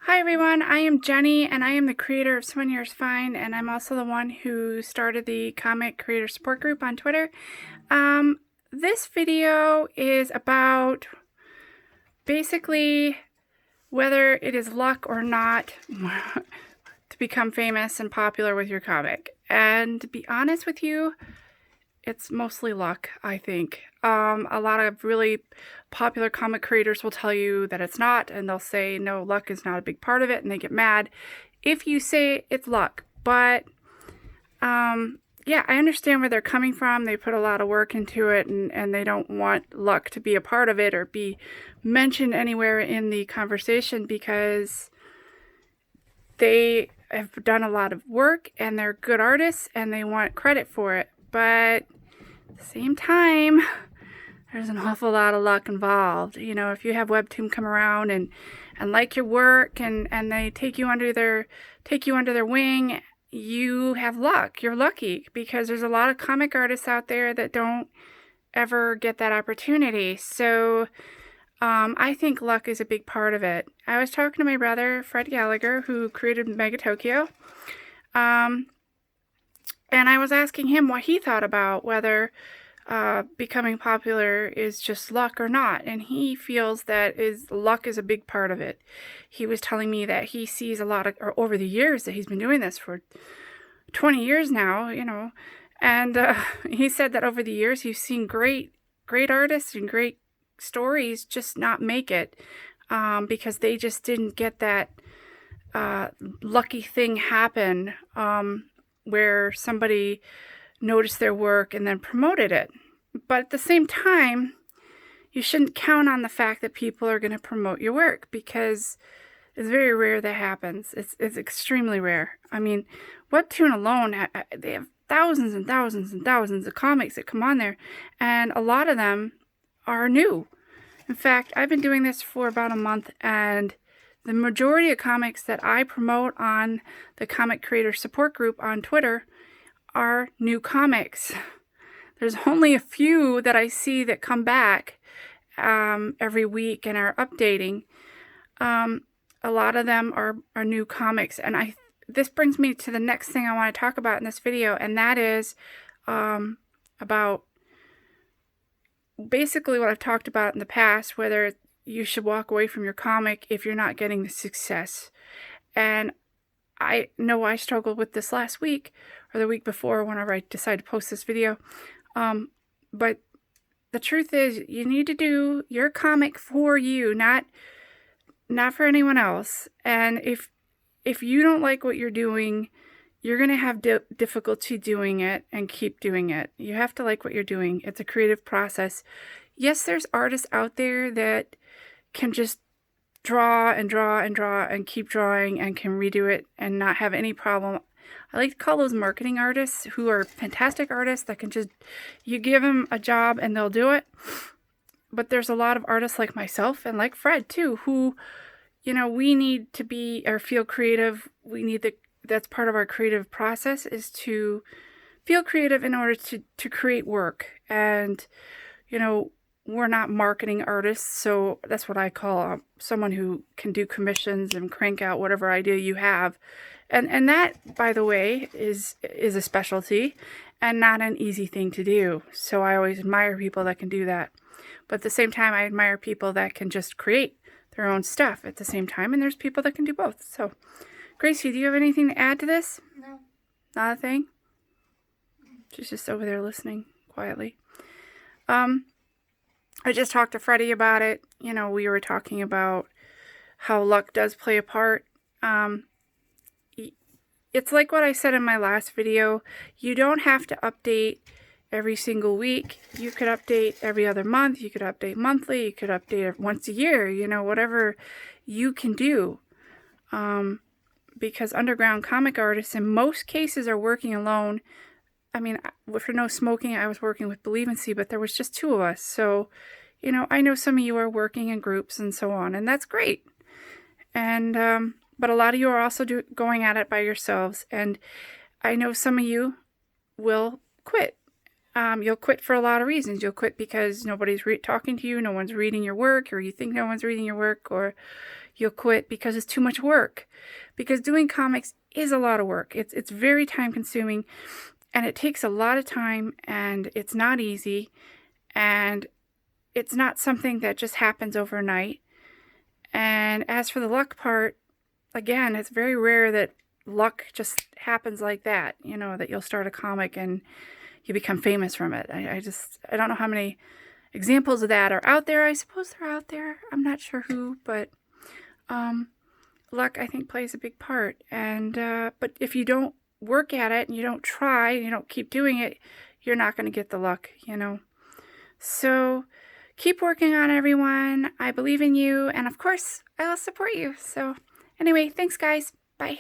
Hi everyone, I am Jenny and I am the creator of Swenyar's Find, and I'm also the one who started the comic creator support group on Twitter. This video is about basically whether it is luck or not to become famous and popular with your comic. And to be honest with you, it's mostly luck, I think. A lot of really popular comic creators will tell you that it's not, and they'll say, no, luck is not a big part of it, and they get mad if you say it's luck. But, yeah, I understand where they're coming from. They put a lot of work into it, and they don't want luck to be a part of it or be mentioned anywhere in the conversation because they have done a lot of work, and they're good artists, and they want credit for it. But at the same time, there's an awful lot of luck involved. You know, if you have Webtoon come around and like your work and they take you under their wing, you have luck. You're lucky because there's a lot of comic artists out there that don't ever get that opportunity. So I think luck is a big part of it. I was talking to my brother, Fred Gallagher, who created Mega Tokyo. And I was asking him what he thought about whether becoming popular is just luck or not. And he feels that luck is a big part of it. He was telling me that he sees a lot of, or over the years that he's been doing this for 20 years now, you know. And he said that over the years he's seen great artists and great stories just not make it because they just didn't get that lucky thing happen where somebody noticed their work and then promoted it. But at the same time, you shouldn't count on the fact that people are going to promote your work because it's very rare that happens. It's extremely rare. I mean, Webtoon alone, they have thousands and thousands and thousands of comics that come on there, and a lot of them are new. In fact, I've been doing this for about a month, and the majority of comics that I promote on the comic creator support group on Twitter are new comics. There's only a few that I see that come back every week and are updating. A lot of them are new comics, and this brings me to the next thing I want to talk about in this video, and that is about basically what I've talked about in the past, whether you should walk away from your comic if you're not getting the success. And I know I struggled with this last week or the week before whenever I decided to post this video. But the truth is, you need to do your comic for you, not for anyone else. And if you don't like what you're doing, you're going to have difficulty doing it and keep doing it. You have to like what you're doing. It's a creative process. Yes, there's artists out there that can just draw and draw and draw and keep drawing and can redo it and not have any problem. I like to call those marketing artists, who are fantastic artists that can just, you give them a job and they'll do it. But there's a lot of artists like myself and like Fred too, who, you know, we need to be or feel creative. That's part of our creative process, is to feel creative in order to create work. And, you know, we're not marketing artists, so that's what I call someone who can do commissions and crank out whatever idea you have. And that, by the way, is a specialty and not an easy thing to do. So I always admire people that can do that. But at the same time, I admire people that can just create their own stuff at the same time, and there's people that can do both. So, Gracie, do you have anything to add to this? No. Not a thing? She's just over there listening quietly. I just talked to Freddie about it. You know, we were talking about how luck does play a part. It's like what I said in my last video. You don't have to update every single week. You could update every other month. You could update monthly. You could update once a year. You know, whatever you can do. Because underground comic artists in most cases are working alone. I mean, for No Smoking, I was working with Believe and See, but there was just two of us. So, you know, I know some of you are working in groups and so on, and that's great. And, but a lot of you are also going at it by yourselves. And I know some of you will quit. You'll quit for a lot of reasons. You'll quit because nobody's talking to you, no one's reading your work, or you think no one's reading your work, or you'll quit because it's too much work. Because doing comics is a lot of work. It's very time consuming, and it takes a lot of time, and it's not easy, and it's not something that just happens overnight. And as for the luck part, again, it's very rare that luck just happens like that, you know, that you'll start a comic and you become famous from it. I don't know how many examples of that are out there. I suppose they're out there. I'm not sure who, but luck, I think, plays a big part. And but if you don't work at it and you don't try and you don't keep doing it, you're not going to get the luck, you know. So keep working on it, everyone. I believe in you, and of course, I'll support you. So anyway, thanks, guys. Bye.